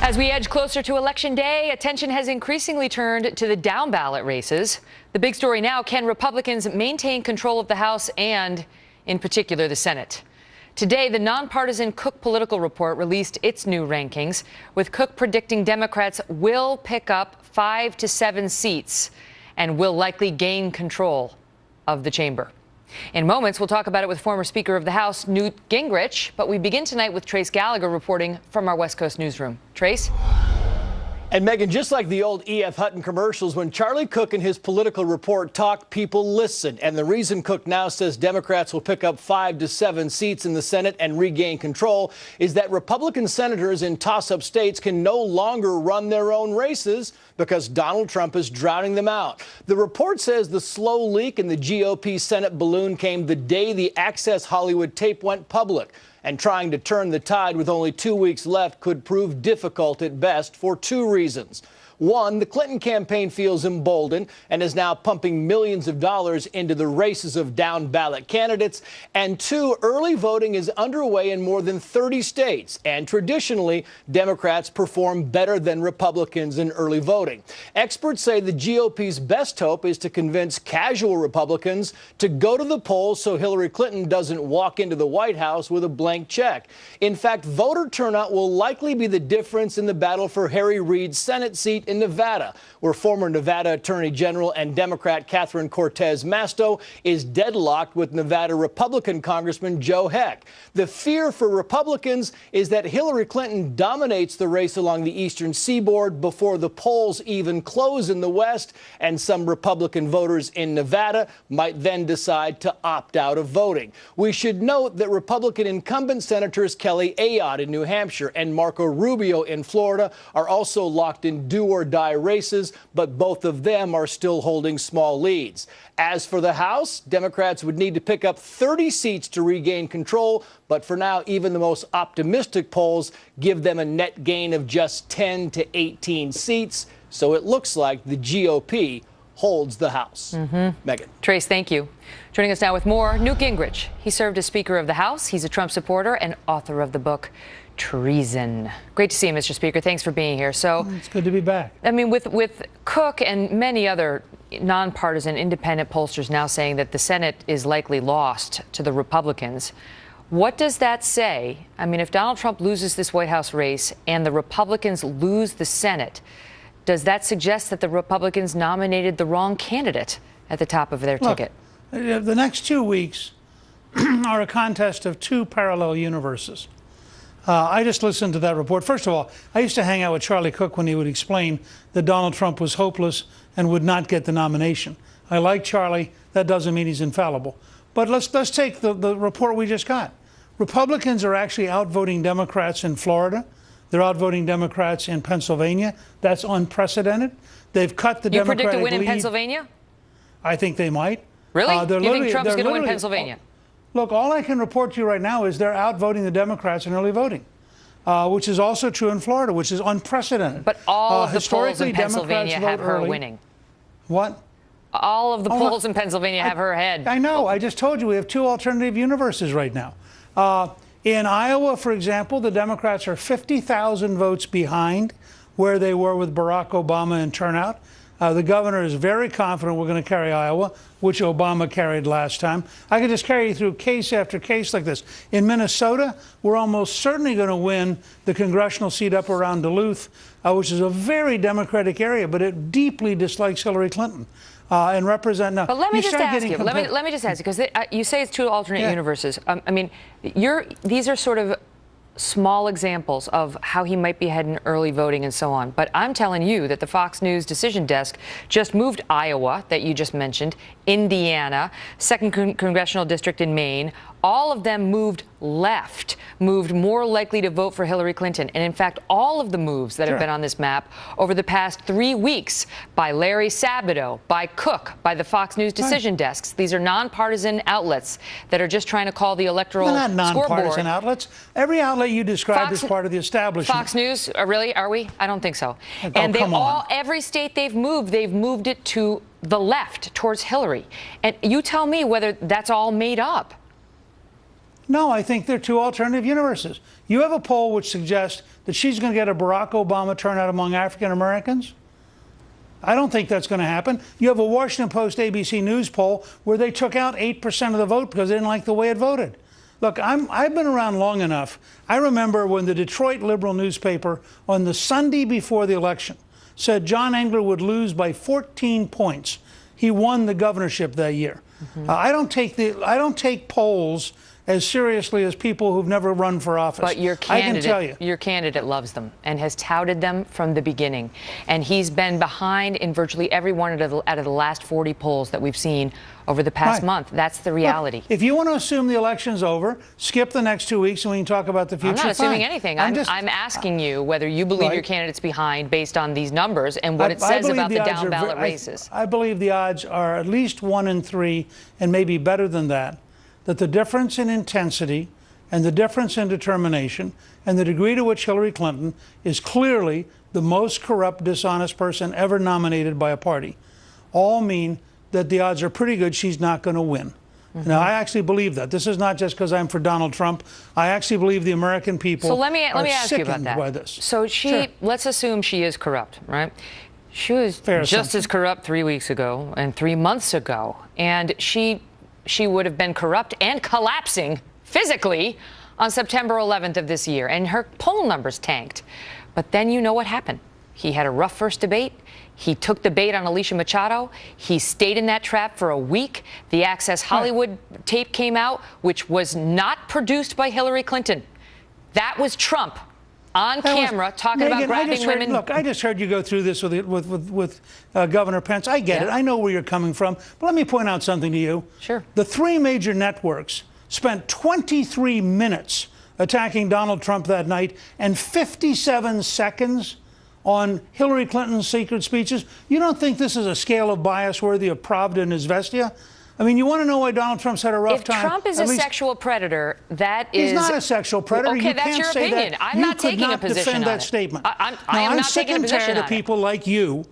As we edge closer to Election Day, attention has increasingly turned to the down-ballot races. The big story now, can Republicans maintain control of the House and, in particular, the Senate? Today, the nonpartisan Cook Political Report released its new rankings, with Cook predicting Democrats will pick up 5 to 7 seats and will likely gain control of the chamber. In moments, we'll talk about it with former Speaker of the House, Newt Gingrich. But we begin tonight with Trace Gallagher reporting from our West Coast newsroom. Trace? And Megan, just like the old E.F. Hutton commercials, when Charlie Cook and his political report talk, people listen. And the reason Cook now says Democrats will pick up 5 to 7 seats in the Senate and regain control is that Republican senators in toss-up states can no longer run their own races because Donald Trump is drowning them out. The report says the slow leak in the GOP Senate balloon came the day the Access Hollywood tape went public. And trying to turn the tide with only 2 weeks left could prove difficult at best for 2 reasons. One, the Clinton campaign feels emboldened and is now pumping millions of dollars into the races of down-ballot candidates. And 2, early voting is underway in more than 30 states. And traditionally, Democrats perform better than Republicans in early voting. Experts say the GOP's best hope is to convince casual Republicans to go to the polls so Hillary Clinton doesn't walk into the White House with a blank check. In fact, voter turnout will likely be the difference in the battle for Harry Reid's Senate seat in Nevada, where former Nevada Attorney General and Democrat Catherine Cortez Masto is deadlocked with Nevada Republican Congressman Joe Heck. The fear for Republicans is that Hillary Clinton dominates the race along the eastern seaboard before the polls even close in the West, and some Republican voters in Nevada might then decide to opt out of voting. We should note that Republican incumbent Senators Kelly Ayotte in New Hampshire and Marco Rubio in Florida are also locked in do-or-die races, but both of them are still holding small leads. As for the House, Democrats would need to pick up 30 seats to regain control, but for now, even the most optimistic polls give them a net gain of just 10 to 18 seats. So it looks like the GOP holds the House. Megan. Trace, thank you. Joining us now with more, Newt Gingrich. He served as Speaker of the House. He's a Trump supporter and author of the book Treason. Great to see you, Mr. Speaker. Thanks for being here. So it's good to be back. I mean, with Cook and many other nonpartisan independent pollsters now saying that the Senate is likely lost to the Republicans, what does that say? I mean, if Donald Trump loses this White House race and the Republicans lose the Senate, does that suggest that the Republicans nominated the wrong candidate at the top of their ticket? The next 2 weeks are a contest of 2 parallel universes. I just listened to that report. First of all, I used to hang out with Charlie Cook when he would explain that Donald Trump was hopeless and would not get the nomination. I like Charlie. That doesn't mean he's infallible. But let's take the report we just got. Republicans are actually outvoting Democrats in Florida. They're outvoting Democrats in Pennsylvania. That's unprecedented. They've cut the Democratic lead. You predict a win in Pennsylvania? I think they might. Really? You think Trump's going to win Pennsylvania? Look, all I can report to you right now is they're outvoting the Democrats in early voting, which is also true in Florida, which is unprecedented. But all of the polls in Pennsylvania have her winning. What? All of the polls in Pennsylvania have her ahead. I know. I just told you we have 2 alternative universes right now. In Iowa, for example, the Democrats are 50,000 votes behind where they were with Barack Obama in turnout. The governor is very confident we're going to carry Iowa, which Obama carried last time. I could just carry you through case after case like this. In Minnesota, we're almost certainly going to win the congressional seat up around Duluth, which is a very Democratic area, but it deeply dislikes Hillary Clinton. And represent now. But let me just ask you. Let me just ask you, because you say it's 2 alternate universes. I mean, these are sort of small examples of how he might be ahead in early voting and so on. But I'm telling you that the Fox News decision desk just moved Iowa, that you just mentioned, Indiana, 2nd congressional district in Maine. All of them moved left, moved more likely to vote for Hillary Clinton. And in fact, all of the moves that have been on this map over the past 3 weeks by Larry Sabato, by Cook, by the Fox News decision desks. These are nonpartisan outlets that are just trying to call the electoral scoreboard. They're not nonpartisan outlets. Every outlet you described is part of the establishment. Fox News, really? Are we? I don't think so. And every state they've moved it to the left, towards Hillary. And you tell me whether that's all made up. No, I think they're two alternative universes. You have a poll which suggests that she's going to get a Barack Obama turnout among African Americans. I don't think that's going to happen. You have a Washington Post ABC News poll where they took out 8% of the vote because they didn't like the way it voted. Look, I've been around long enough. I remember when the Detroit Liberal newspaper on the Sunday before the election said John Engler would lose by 14 points. He won the governorship that year. I don't take polls as seriously as people who've never run for office. But your candidate, I can tell you. Your candidate loves them and has touted them from the beginning. And he's been behind in virtually every one out of the last 40 polls that we've seen over the past month. That's the reality. Look, if you want to assume the election's over, skip the next 2 weeks and we can talk about the future. I'm not assuming Fine. anything. I'm asking you whether you believe your candidate's behind based on these numbers and what it says about the down ballot races. I believe the odds are at least 1 in 3 and maybe better than that the difference in intensity and the difference in determination and the degree to which Hillary Clinton is clearly the most corrupt, dishonest person ever nominated by a party all mean that the odds are pretty good she's not going to win. Now, I actually believe that. This is not just because I'm for Donald Trump. I actually believe the American people so let me ask you about that. By this. So let's assume she is corrupt, right? She was just as corrupt 3 weeks ago and 3 months ago. And she would have been corrupt and collapsing physically on September 11th of this year. And her poll numbers tanked. But then you know what happened. He had a rough first debate. He took the bait on Alicia Machado. He stayed in that trap for a week. The Access Hollywood tape came out, which was not produced by Hillary Clinton. That was Trump on camera talking about grabbing women. Look, I just heard you go through this with Governor Pence. I get it. I know where you're coming from. But let me point out something to you. Sure. The 3 major networks spent 23 minutes attacking Donald Trump that night and 57 seconds on Hillary Clinton's secret speeches. You don't think this is a scale of bias worthy of Pravda and Izvestia? I mean, you want to know why Donald Trump's had a rough time? If Trump is a sexual predator, that is... He's not a sexual predator. Okay, you that's can't your say opinion. That. I'm not taking a position on it. You could not defend that statement. I'm not taking a position on it. I'm sick and tired of people like you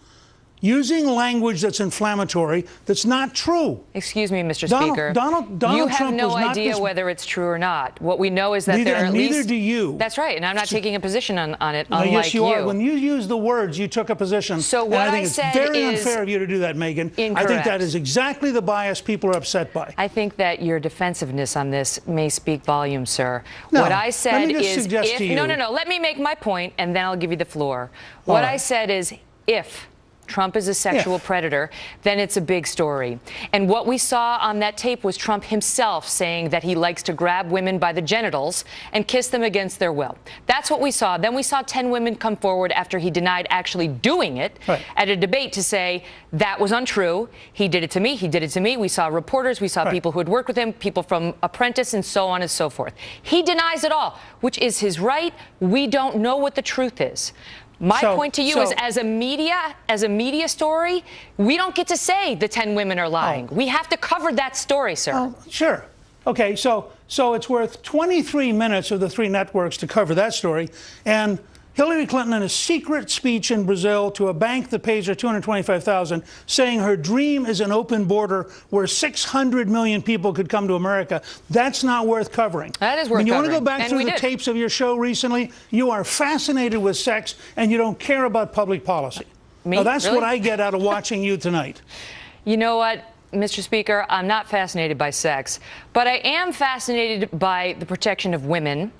using language that's inflammatory that's not true. Excuse me, Mr. Speaker. Donald you have Trump no was not idea this... whether it's true or not. What we know is that there are at least... Neither do you. That's right, and I'm not taking a position on it, no, unlike yes, you are. When you use the words, you took a position. So what and I think said it's very is unfair of you to do that, Megan. Incorrect. I think that is exactly the bias people are upset by. I think that your defensiveness on this may speak volumes, sir. No, what I said let me just is suggest if... to you, No. Let me make my point, and then I'll give you the floor. What I said is if Trump is a sexual predator, then it's a big story. And what we saw on that tape was Trump himself saying that he likes to grab women by the genitals and kiss them against their will. That's what we saw. Then we saw 10 women come forward after he denied actually doing it at a debate to say that was untrue. He did it to me. He did it to me. We saw reporters. We saw people who had worked with him, people from Apprentice, and so on and so forth. He denies it all, which is his right. We don't know what the truth is. My point to you is, as a media story, we don't get to say the 10 women are lying. We have to cover that story, sir. Oh, sure. Okay, so it's worth 23 minutes of the 3 networks to cover that story. And Hillary Clinton, in a secret speech in Brazil to a bank that pays her $225,000, saying her dream is an open border where 600 million people could come to America. That's not worth covering. That is worth covering. You want to go back through the tapes of your show recently? You are fascinated with sex, and you don't care about public policy. Me? Now, that's really? what I get out of watching you tonight. You know what, Mr. Speaker? I'm not fascinated by sex, but I am fascinated by the protection of women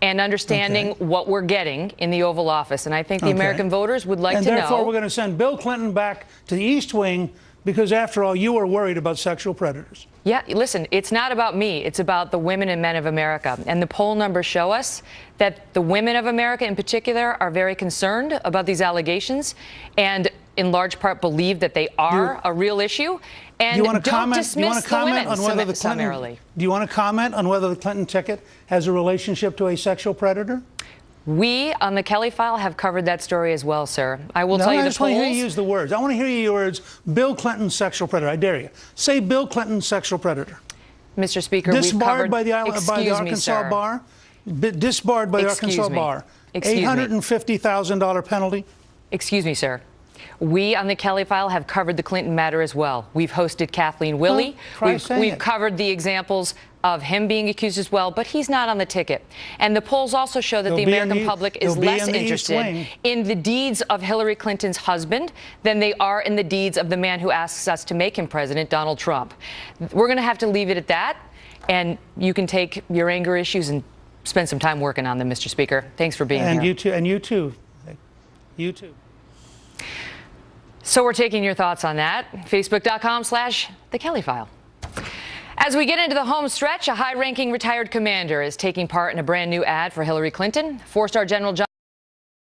and understanding what we're getting in the Oval Office. And I think the American voters would like to know. And therefore, we're going to send Bill Clinton back to the East Wing because, after all, you are worried about sexual predators. Yeah, listen, it's not about me. It's about the women and men of America. And the poll numbers show us that the women of America in particular are very concerned about these allegations and in large part believe that they are a real issue. And don't dismiss the women summarily. Do you want to comment on whether the Clinton ticket has a relationship to a sexual predator? We, on the Kelly File, have covered that story as well, sir. I will tell you the polls. I just want to hear you use the words. I want to hear you use the words, Bill Clinton, sexual predator. I dare you. Say Bill Clinton, sexual predator. Mr. Speaker, disbarred we've covered... by the Arkansas bar? Disbarred by the Arkansas bar. $850,000 penalty? Excuse me, sir. We on the Kelly File have covered the Clinton matter as well. We've hosted Kathleen Willey. We've covered the examples of him being accused as well, but he's not on the ticket. And the polls also show that the American public is less interested in the deeds of Hillary Clinton's husband than they are in the deeds of the man who asks us to make him president, Donald Trump. We're going to have to leave it at that, and you can take your anger issues and spend some time working on them, Mr. Speaker. Thanks for being here. And you too. And you too. You too. So we're taking your thoughts on that. Facebook.com/The Kelly File. As we get into the home stretch, a high-ranking retired commander is taking part in a brand new ad for Hillary Clinton. Four-star General John